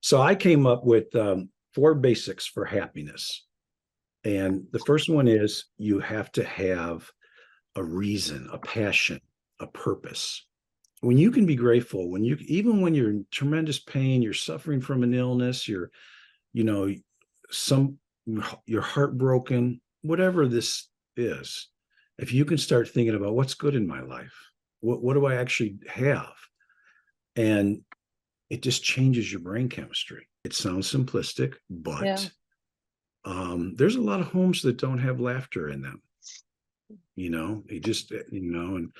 So I came up with four basics for happiness. And the first one is you have to have a reason, a passion, a purpose. When you can be grateful, when you, even when you're in tremendous pain, you're suffering from an illness, you know, some, you're heartbroken, whatever this is, if you can start thinking about what's good in my life, what do I actually have? And it just changes your brain chemistry. It sounds simplistic, Yeah. but there's a lot of homes that don't have laughter in them. It just, and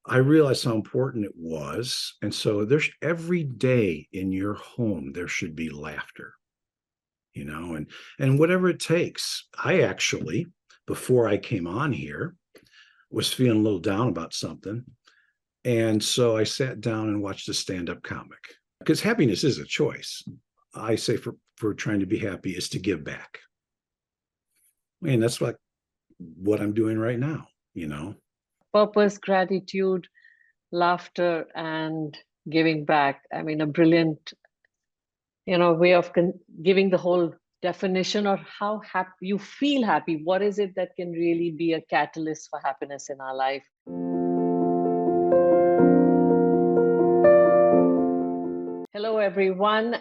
I realized how important it was. And so there's every day in your home, there should be laughter, and whatever it takes. I actually, before I came on here, was feeling a little down about something. And so I sat down and watched a stand-up comic because happiness is a choice. I say for trying to be happy is to give back. And that's like what I'm doing right now. Purpose, gratitude, laughter, and giving back. I mean, a brilliant, way of giving the whole definition of how happy you feel happy. What is it that can really be a catalyst for happiness in our life? Hello, everyone.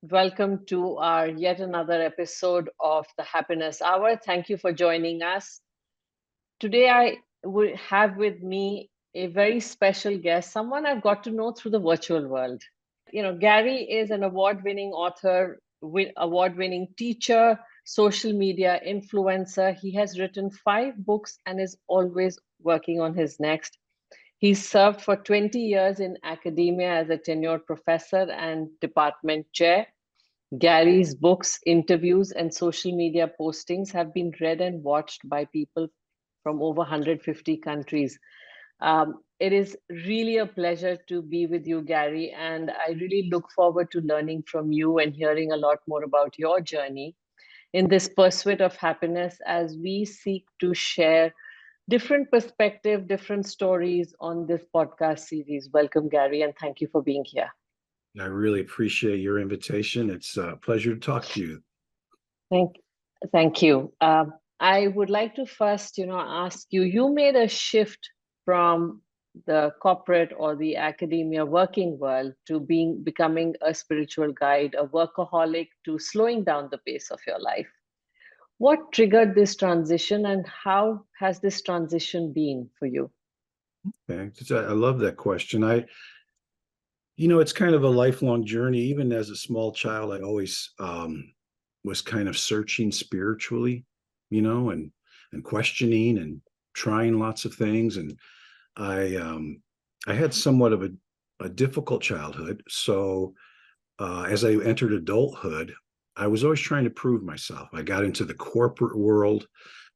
Welcome to our yet another episode of the Happiness Hour. Thank you for joining us. Today, I would have with me a very special guest, someone I've got to know through the virtual world. Gary is an award-winning author, award-winning teacher, social media influencer. He has written 5 books and is always working on his next. He's served for 20 years in academia as a tenured professor and department chair. Gary's books, interviews, and social media postings have been read and watched by people from over 150 countries. It is really a pleasure to be with you, Gary, and I really look forward to learning from you and hearing a lot more about your journey in this pursuit of happiness as we seek to share different perspective, different stories on this podcast series. Welcome, Gary, and thank you for being here. I really appreciate your invitation. It's a pleasure to talk to you. Thank you. I would like to first, ask you, you made a shift from the corporate or the academia working world to becoming a spiritual guide, a workaholic, to slowing down the pace of your life. What triggered this transition and how has this transition been for you? Okay. I love that question. It's kind of a lifelong journey. Even as a small child, I always was kind of searching spiritually, and questioning and trying lots of things. And I had somewhat of a difficult childhood. So as I entered adulthood, I was always trying to prove myself. I got into the corporate world.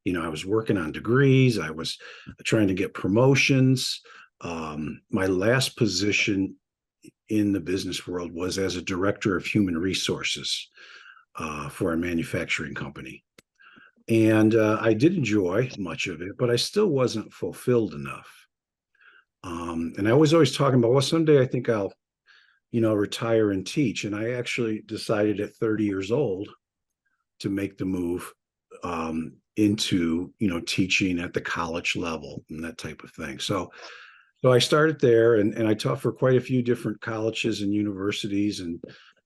I was working on degrees. I was trying to get promotions. My last position in the business world was as a director of human resources for a manufacturing company. And I did enjoy much of it, but I still wasn't fulfilled enough. And I was always talking about, well, someday I think I'll, retire and teach. And I actually decided at 30 years old to make the move into, teaching at the college level and that type of thing. So I started there, and I taught for quite a few different colleges and universities, and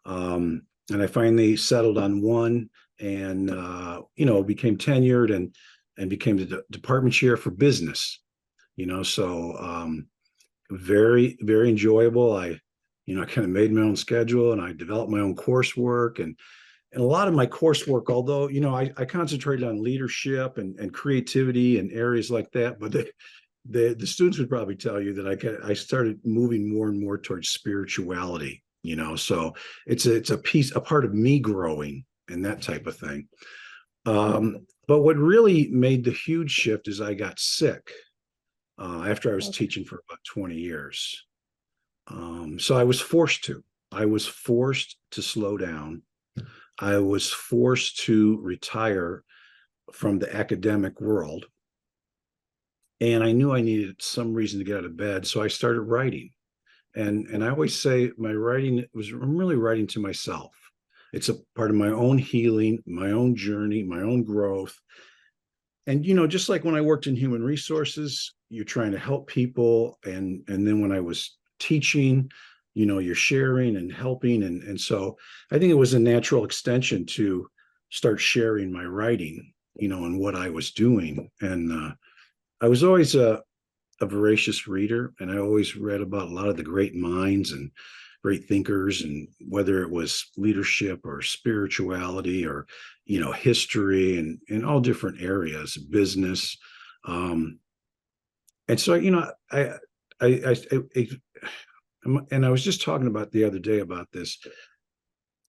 I finally settled on one, and became tenured and became the department chair for business. So very, very enjoyable. I kind of made my own schedule, and I developed my own coursework, and a lot of my coursework, although I concentrated on leadership and creativity and areas like that, but the students would probably tell you that I started moving more and more towards spirituality. So it's a part of me growing and that type of thing. But what really made the huge shift is I got sick after I was teaching for about 20 years. So I was forced to slow down. I was forced to retire from the academic world. And I knew I needed some reason to get out of bed. So I started writing. And I always say my writing was, I'm really writing to myself. It's a part of my own healing, my own journey, my own growth. And just like when I worked in human resources, you're trying to help people, and then when I was teaching, you're sharing and helping, and so I think it was a natural extension to start sharing my writing, and what I was doing. And I was always a voracious reader, and I always read about a lot of the great minds and great thinkers, and whether it was leadership or spirituality or history, and all different areas, business. And so I and I was just talking about the other day about this.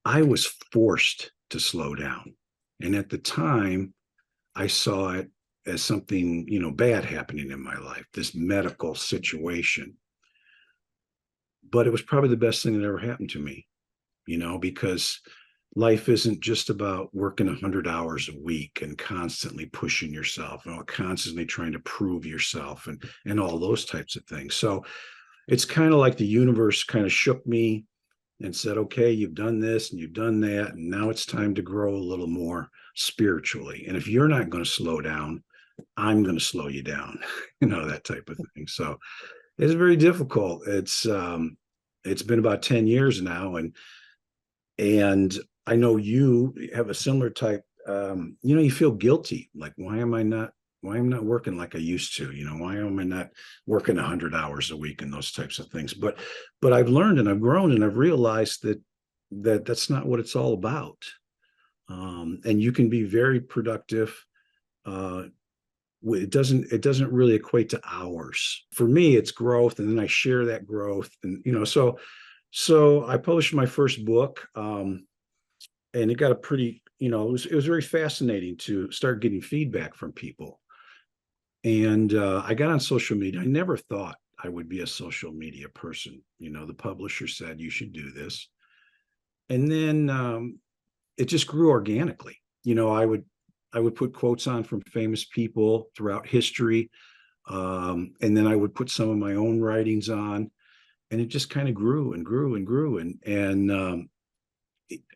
I was forced to slow down, and at the time I saw it as something, bad happening in my life, this medical situation. But it was probably the best thing that ever happened to me, because life isn't just about working 100 hours a week and constantly pushing yourself, constantly trying to prove yourself, and all those types of things. So it's kind of like the universe kind of shook me and said, okay, you've done this and you've done that, and now it's time to grow a little more spiritually. And if you're not going to slow down, I'm going to slow you down, that type of thing. So it's very difficult. It's been about 10 years now, and I know you have a similar type. You feel guilty, like why am I not working like I used to? Why am I not working 100 hours a week and those types of things? But I've learned and I've grown and I've realized that's not what it's all about. And you can be very productive. It doesn't really equate to hours. For me, it's growth, and then I share that growth. And so I published my first book, and it got a pretty, it was very fascinating to start getting feedback from people. And I got on social media. I never thought I would be a social media person. The publisher said you should do this, and then it just grew organically. I would put quotes on from famous people throughout history, and then I would put some of my own writings on, and it just kind of grew and grew and grew. And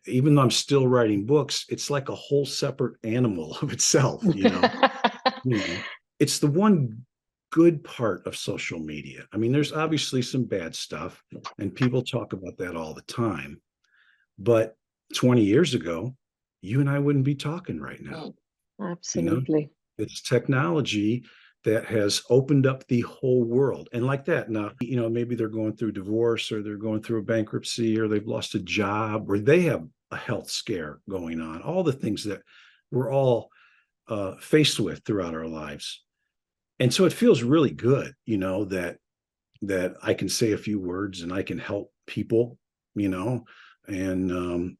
even though I'm still writing books, it's like a whole separate animal of itself. You know, it's the one good part of social media. I mean, there's obviously some bad stuff, and people talk about that all the time. But 20 years ago, you and I wouldn't be talking right now. You know, Absolutely. it's technology that has opened up the whole world. And like that, now, maybe they're going through divorce, or they're going through a bankruptcy, or they've lost a job, or they have a health scare going on, all the things that we're all faced with throughout our lives. And so it feels really good, that I can say a few words and I can help people, you know, and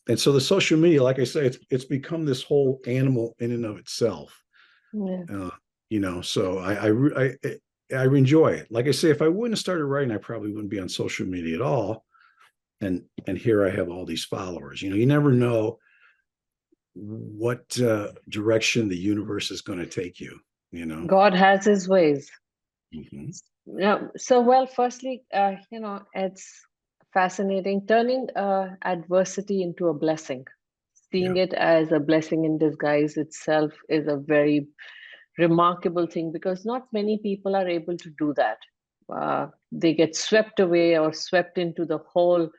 and so the social media, like I say, it's become this whole animal in and of itself. Yeah. So I enjoy it. Like I say, if I wouldn't have started writing, I probably wouldn't be on social media at all. And here I have all these followers. You never know what direction the universe is going to take you. God has his ways. Mhm. Yeah. So, well, firstly, it's fascinating turning adversity into a blessing. Seeing Yeah. it as a blessing in disguise itself is a very remarkable thing, because not many people are able to do that. They get swept away or swept into the whole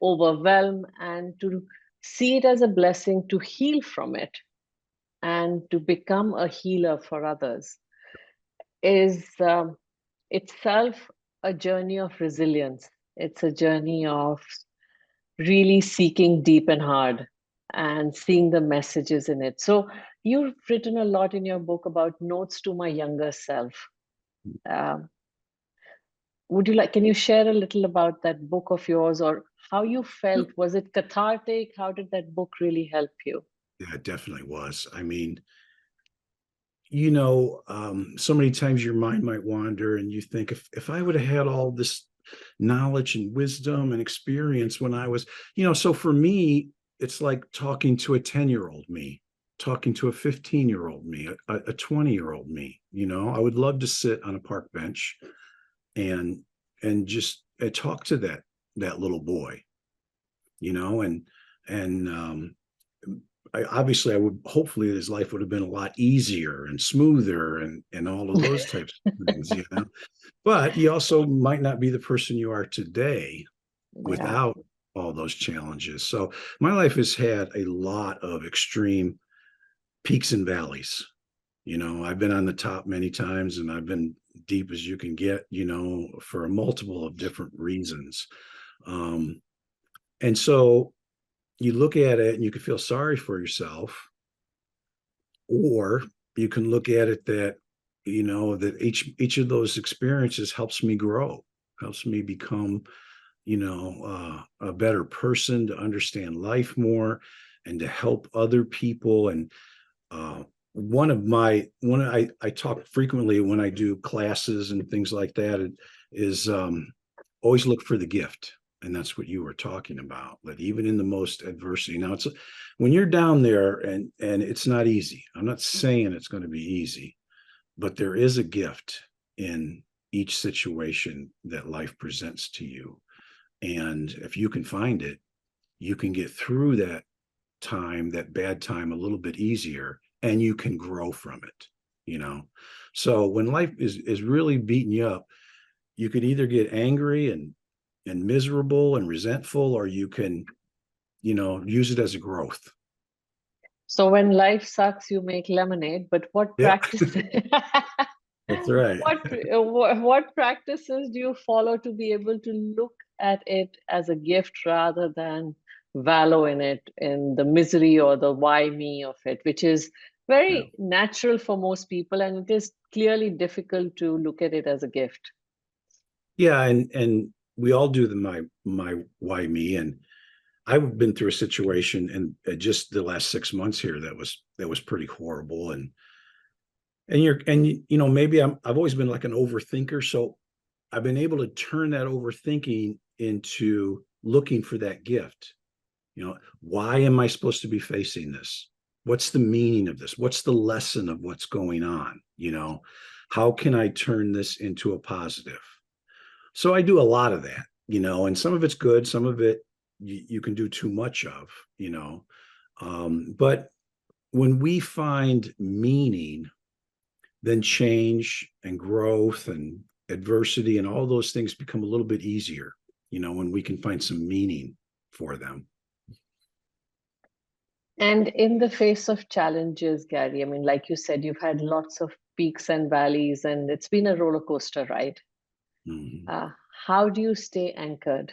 overwhelm, and to see it as a blessing, to heal from it and to become a healer for others is itself a journey of resilience. It's a journey of really seeking deep and hard and seeing the messages in it. So, you've written a lot in your book about notes to my younger self. Um, can you share a little about that book of yours, or how you felt? Was it cathartic? How did that book really help you? Yeah, it definitely was. I mean, so many times your mind might wander, and you think, if I would have had all this knowledge and wisdom and experience when I was, so for me, it's like talking to a 10-year-old me, talking to a 15-year-old me, a 20-year-old me. I would love to sit on a park bench and just talk to that little boy, and obviously I would, hopefully his life would have been a lot easier and smoother and all of those types of things. But you also might not be the person you are today Yeah. without all those challenges. So my life has had a lot of extreme peaks and valleys. I've been on the top many times, and I've been deep as you can get, for a multiple of different reasons. And so you look at it and you can feel sorry for yourself, or you can look at it that, that each of those experiences helps me grow, helps me become, a better person, to understand life more and to help other people. And I talk frequently when I do classes and things like that, is always look for the gift. And that's what you were talking about, that even in the most adversity, now it's when you're down there, and it's not easy. I'm not saying it's going to be easy, but there is a gift in each situation that life presents to you. And if you can find it, you can get through that bad time, a little bit easier, and you can grow from it. So when life is really beating you up, you could either get angry and miserable and resentful, or you can, use it as a growth. So when life sucks, you make lemonade. But what Yeah, practices? that's right. what practices do you follow to be able to look at it as a gift rather than wallow in it, in the misery or the why me of it, which is Yeah. very natural for most people, and it is clearly difficult to look at it as a gift. Yeah, and we all do my why me. And I've been through a situation in just the last 6 months here that was pretty horrible. And maybe I've always been like an overthinker, so I've been able to turn that overthinking into looking for that gift. Why am I supposed to be facing this? What's the meaning of this? What's the lesson of what's going on? How can I turn this into a positive? So I do a lot of that, and some of it's good, some of it you can do too much of. But when we find meaning, then change and growth and adversity and all those things become a little bit easier, when we can find some meaning for them. And in the face of challenges, Gary, I mean, like you said, you've had lots of peaks and valleys, and it's been a roller coaster ride. Mhm. How do you stay anchored?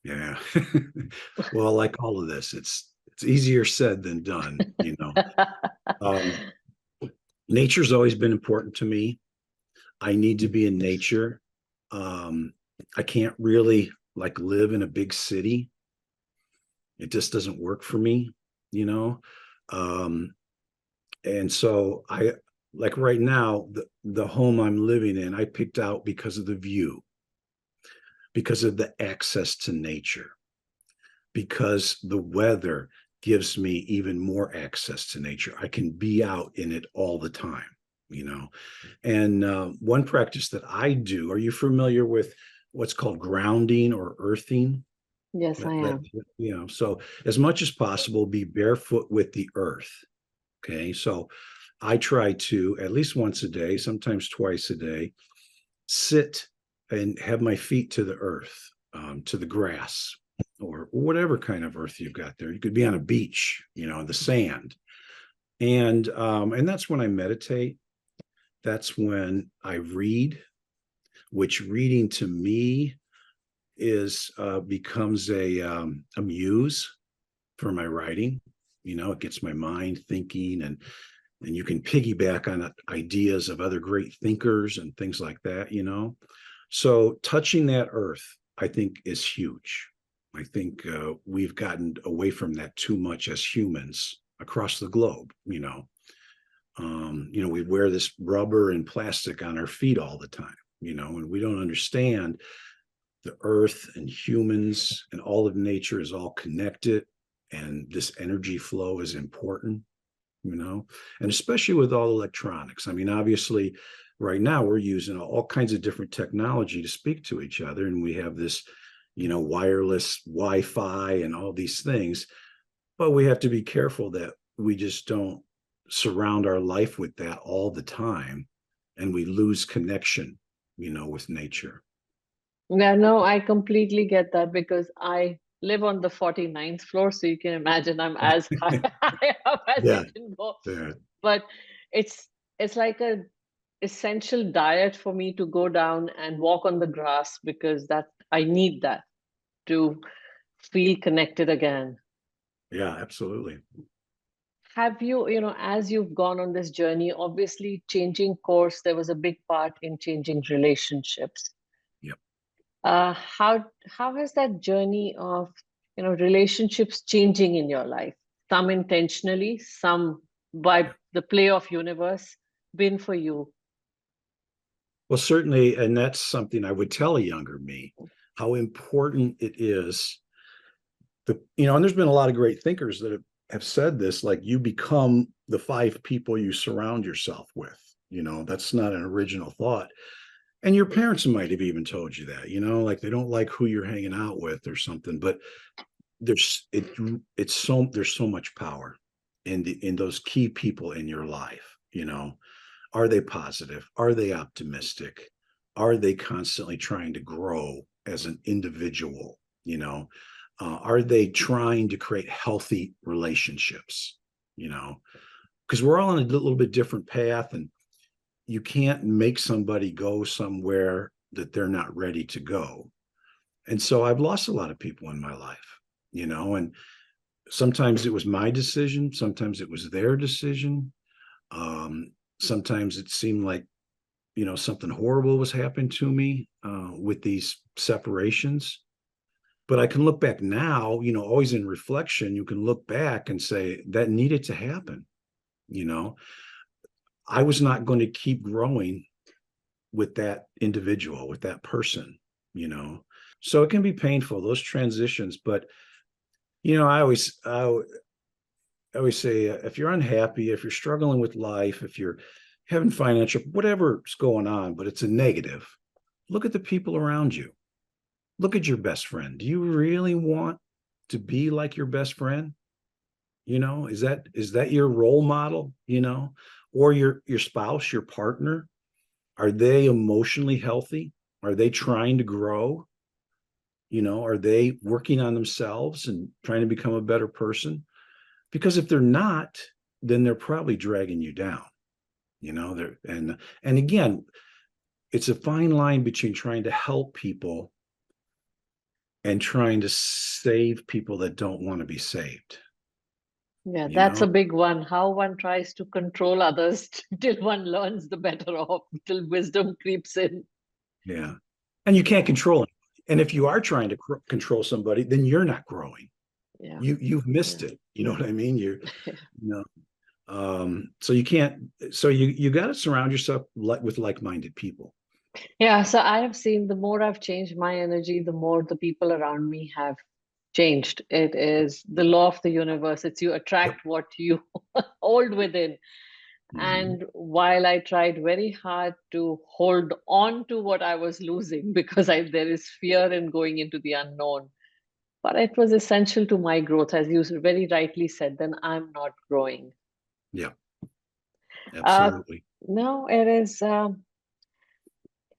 Yeah. Well, like all of this, it's easier said than done. Um, Nature's always been important to me. I need to be in nature. Um, I can't really like live in a big city. It just doesn't work for me, you know. Um, and so I like right now, the home I'm living in, I picked out because of the view, because of the access to nature, because the weather gives me even more access to nature. I can be out in it all the time. And one practice that I do, are you familiar with what's called grounding or earthing? Yes, I That am. so as much as possible, be barefoot with the earth. Okay. So I try to at least once a day, sometimes twice a day, sit and have my feet to the earth, to the grass, or whatever kind of earth you've got there. You could be on a beach, the sand. And that's when I meditate. That's when I read, which reading to me is becomes a muse for my writing. It gets my mind thinking, and you can piggyback on ideas of other great thinkers and things like that. So touching that earth, I think, is huge. I think we've gotten away from that too much as humans across the globe. We wear this rubber and plastic on our feet all the time, and we don't understand the earth and humans and all of nature is all connected, and this energy flow is important. and especially with all electronics. I mean, obviously, right now we're using all kinds of different technology to speak to each other, and we have this, wireless Wi-Fi and all these things, but we have to be careful that we just don't surround our life with that all the time, and we lose connection, with nature. Yeah, no, I completely get that because I live on the 49th floor, so you can imagine I'm as high up as Yeah, you can go. yeah, But it's it's like a essential diet for me to go down and walk on the grass because that I need that to feel connected again. yeah, absolutely. Have you, as you've gone on this journey, obviously changing course, there was a big part in changing relationships. Yep. How has that journey of relationships changing in your life, some intentionally, some by the play of universe, been for you? Well, certainly, and that's something I would tell a younger me, how important it is. And there's been a lot of great thinkers that have said this, like you become the 5 people you surround yourself with. That's not an original thought. And your parents might have even told you that, like they don't like who you're hanging out with or something. But there's so much power in those key people in your life. Are they positive? Are they optimistic? Are they constantly trying to grow as an individual? Are they trying to create healthy relationships? Because we're all on a little bit different path, and you can't make somebody go somewhere that they're not ready to go. And so I've lost a lot of people in my life, and sometimes it was my decision, sometimes it was their decision. Sometimes it seemed like, something horrible was happening to me with these separations. But I can look back now, always in reflection, you can look back and say that needed to happen. You know, I was not going to keep growing with that individual, with that person, you know. So it can be painful, those transitions. But, I always say, if you're unhappy, if you're struggling with life, if you're having financial, whatever's going on, but it's a negative, look at the people around you. Look at your best friend. Do you really want to be like your best friend? Is that your role model? Or your spouse, your partner? Are they emotionally healthy? Are they trying to grow? Are they working on themselves and trying to become a better person? Because if they're not, then they're probably dragging you down. They're and again, it's a fine line between trying to help people and trying to save people that don't want to be saved. Yeah, you that's know a big one. How one tries to control others till one learns the better off, till wisdom creeps in. yeah, and you can't Yeah, control it. And if you are trying to control somebody, then you're not growing. yeah, You've missed yeah. it. You know what I mean? You know so you can't, so you got to surround yourself with like-minded people. Yeah, so I have seen the more I've changed my energy, the more the people around me have changed. It is the law of the universe. It's you Yep. attract what you hold within. Mm-hmm. And while I tried very hard to hold on to what I was losing, because there is fear in going into the unknown, but it was essential to my growth. As you very rightly said, then I'm not growing. Yeah, Uh, absolutely. no, it is.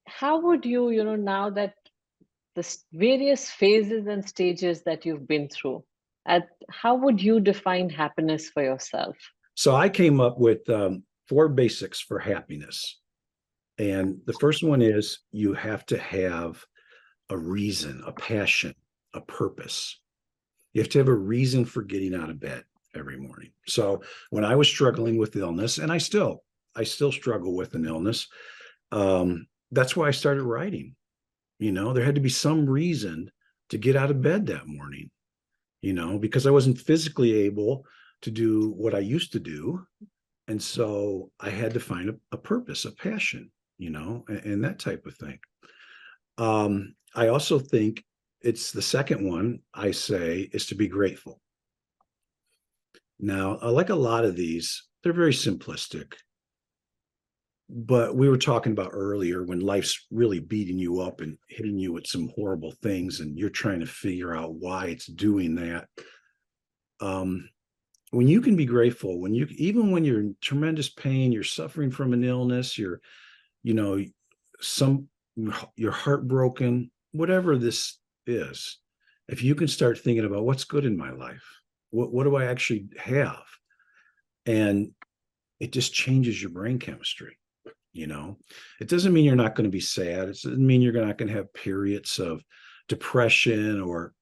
How would you, now that the various phases and stages that you've been through, how would you define happiness for yourself? So I came up with 4 basics for happiness. And the first one is you have to have a reason, a passion, a purpose. You have to have a reason for getting out of bed every morning. So when I was struggling with illness, and I still struggle with an illness, that's why I started writing. There had to be some reason to get out of bed that morning, because I wasn't physically able to do what I used to do. And so I had to find a purpose, a passion, and that type of thing. I also think it's the second one I say is to be grateful. Now, like a lot of these, they're very simplistic. But we were talking about earlier when life's really beating you up and hitting you with some horrible things, and you're trying to figure out why it's doing that. When you can be grateful, when you, even when you're in tremendous pain, you're suffering from an illness, you're, you know, some, you're heartbroken, whatever this is, if you can start thinking about what's good in my life, what do I actually have? And it just changes your brain chemistry. It doesn't mean you're not going to be sad. It doesn't mean you're not going to have periods of depression or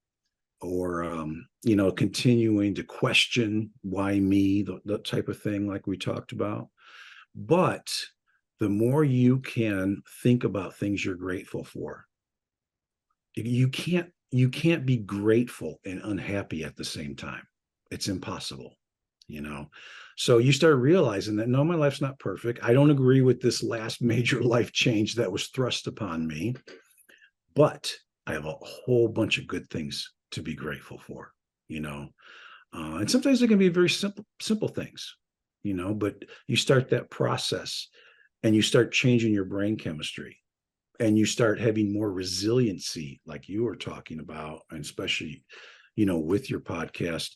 continuing to question why me, the type of thing like we talked about. But the more you can think about things you're grateful for, you can't be grateful and unhappy at the same time. It's impossible. So you start realizing that no, my life's not perfect. I don't agree with this last major life change that was thrust upon me, but I have a whole bunch of good things to be grateful for. And sometimes it can be very simple things, but you start that process and you start changing your brain chemistry and you start having more resiliency, like you were talking about, and especially, with your podcast,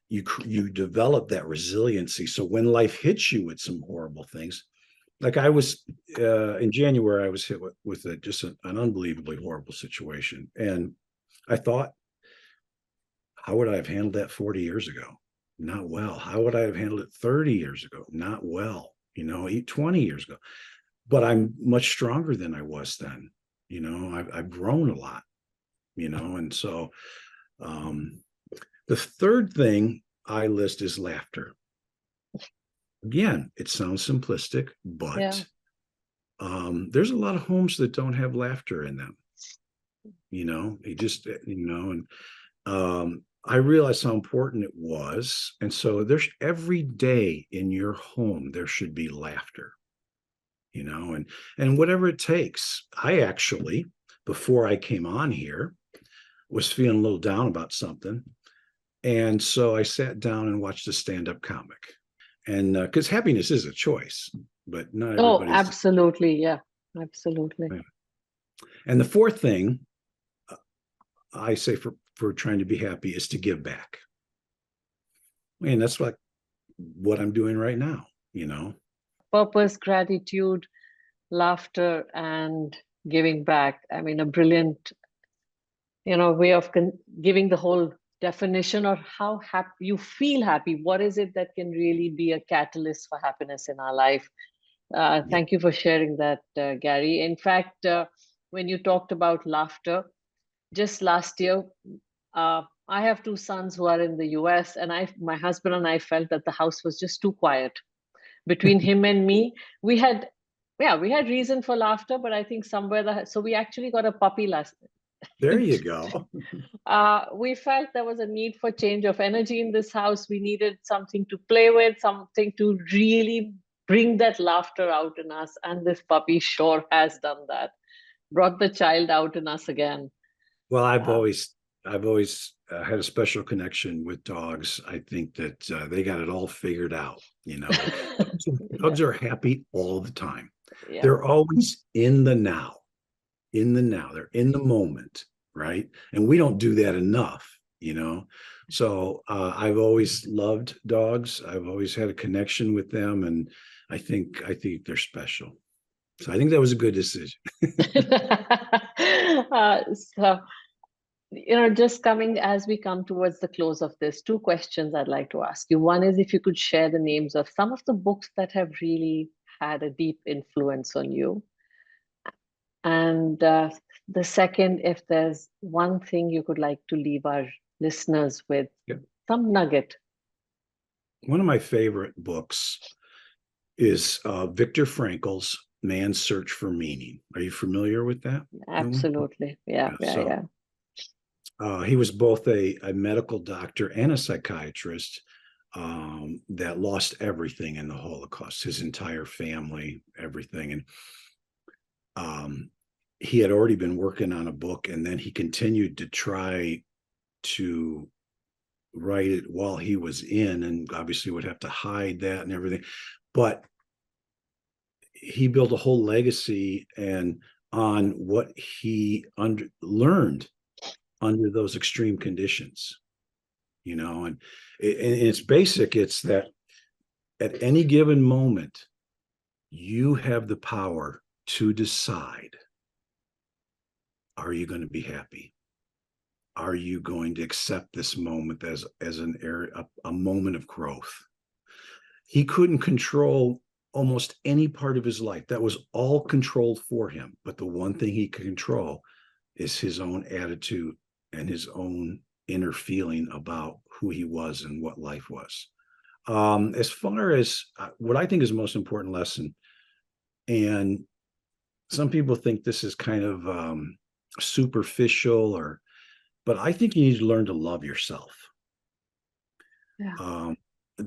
you develop that resiliency. So when life hits you with some horrible things, like I was in January, I was hit with just an unbelievably horrible situation. And I thought, how would I have handled that 40 years ago? Not well. How would I have handled it 30 years ago? Not well, 20 years ago. But I'm much stronger than I was then. I've grown a lot, and so the third thing I list is laughter. Again, it sounds simplistic, but there's a lot of homes that don't have laughter in them. It just, and I realized how important it was. And so there's every day in your home, there should be laughter, and whatever it takes. I actually, before I came on here, was feeling a little down about something. And so I sat down and watched a stand-up comic. And because happiness is a choice, but not everybody's. Absolutely. Yeah, absolutely. And the fourth thing I say for trying to be happy is to give back. And that's what I'm doing right now, Purpose, gratitude, laughter, and giving back. I mean, a brilliant, way of giving the whole definition of how happy you feel happy. What is it that can really be a catalyst for happiness in our life? Thank you for sharing that, Gary. In fact, when you talked about laughter, just last year, I have two sons who are in the US, and my husband and I felt that the house was just too quiet. Between him and me, we had reason for laughter, but I think somewhere so we actually got a puppy last. There you go. We felt there was a need for change of energy in this house. We needed something to play with, something to really bring that laughter out in us. And this puppy sure has done that, brought the child out in us again. Well, I've always had a special connection with dogs. I think that they got it all figured out. Dogs are happy all the time. Yeah. They're always in the now. They're in the moment, right? And we don't do that enough. So I've always loved dogs. I've always had a connection with them, and I think they're special. So I think that was a good decision. So, just as we come towards the close of this, two questions I'd like to ask you. One is if you could share the names of some of the books that have really had a deep influence on you. And the second, if there's one thing you could like to leave our listeners with, some nugget. One of my favorite books is Viktor Frankl's Man's Search for Meaning. Are you familiar with that? Absolutely. Yeah. He was both a medical doctor and a psychiatrist that lost everything in the Holocaust, his entire family, everything. And he had already been working on a book, and then he continued to try to write it while he was in, and obviously would have to hide that and everything. But he built a whole legacy and on what he learned under those extreme conditions, and it's basic. It's that at any given moment, you have the power to decide, are you going to be happy? Are you going to accept this moment as an area, a moment of growth? He couldn't control almost any part of his life. That was all controlled for him. But the one thing he could control is his own attitude and his own inner feeling about who he was and what life was. As far as what I think is the most important lesson, and some people think this is kind of superficial, but I think you need to learn to love yourself. Yeah.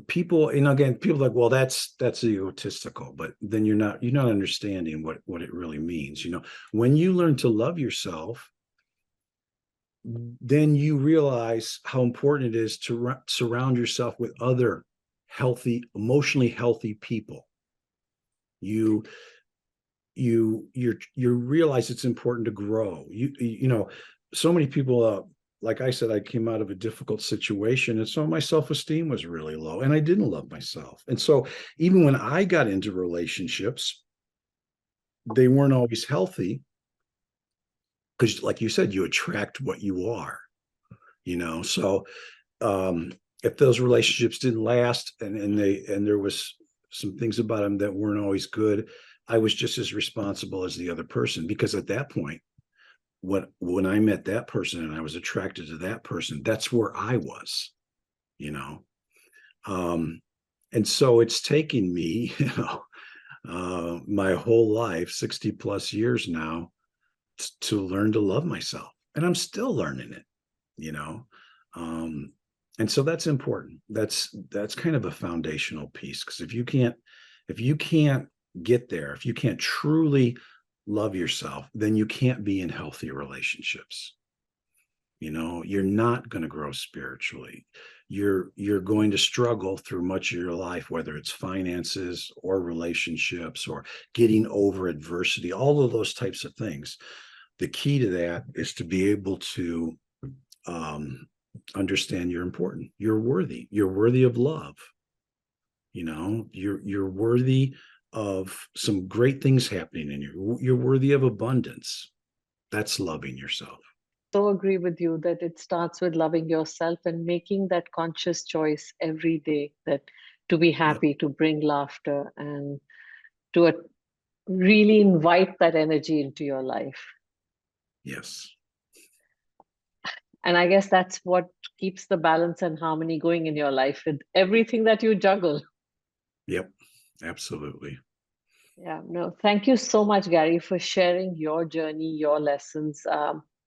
People, again, people are like, well, that's egotistical, but then you're not understanding what it really means. When you learn to love yourself, then you realize how important it is to surround yourself with other healthy, emotionally healthy people. You realize it's important to grow. So many people, like I said, I came out of a difficult situation, and so my self-esteem was really low, and I didn't love myself. And so even when I got into relationships, they weren't always healthy, because like you said, you attract what you are. So if those relationships didn't last, and there was some things about them that weren't always good, I was just as responsible as the other person, because at that point, when I met that person and I was attracted to that person, that's where I was, and so it's taken me, my whole life, 60 plus years now, to learn to love myself, and I'm still learning it, and so that's important. That's kind of a foundational piece, because if you can't get there, if you can't truly love yourself, then you can't be in healthy relationships. You're not going to grow spiritually. You're going to struggle through much of your life, whether it's finances or relationships or getting over adversity, all of those types of things. The key to that is to be able to understand you're important. You're worthy. You're worthy of love. You're worthy of some great things happening in you. You're worthy of abundance. That's loving yourself. So agree with you that it starts with loving yourself and making that conscious choice every day, that to be Yep. happy, to bring laughter, and to really invite that energy into your life. Yes. And I guess that's what keeps the balance and harmony going in your life with everything that you juggle. Yep. Absolutely. Yeah, no, thank you so much, Gary, for sharing your journey, your lessons.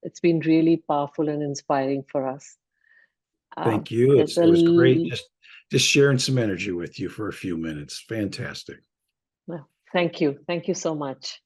It's been really powerful and inspiring for us. Thank you. There's It was great a just sharing some energy with you for a few minutes. Fantastic. Well, thank you. Thank you so much.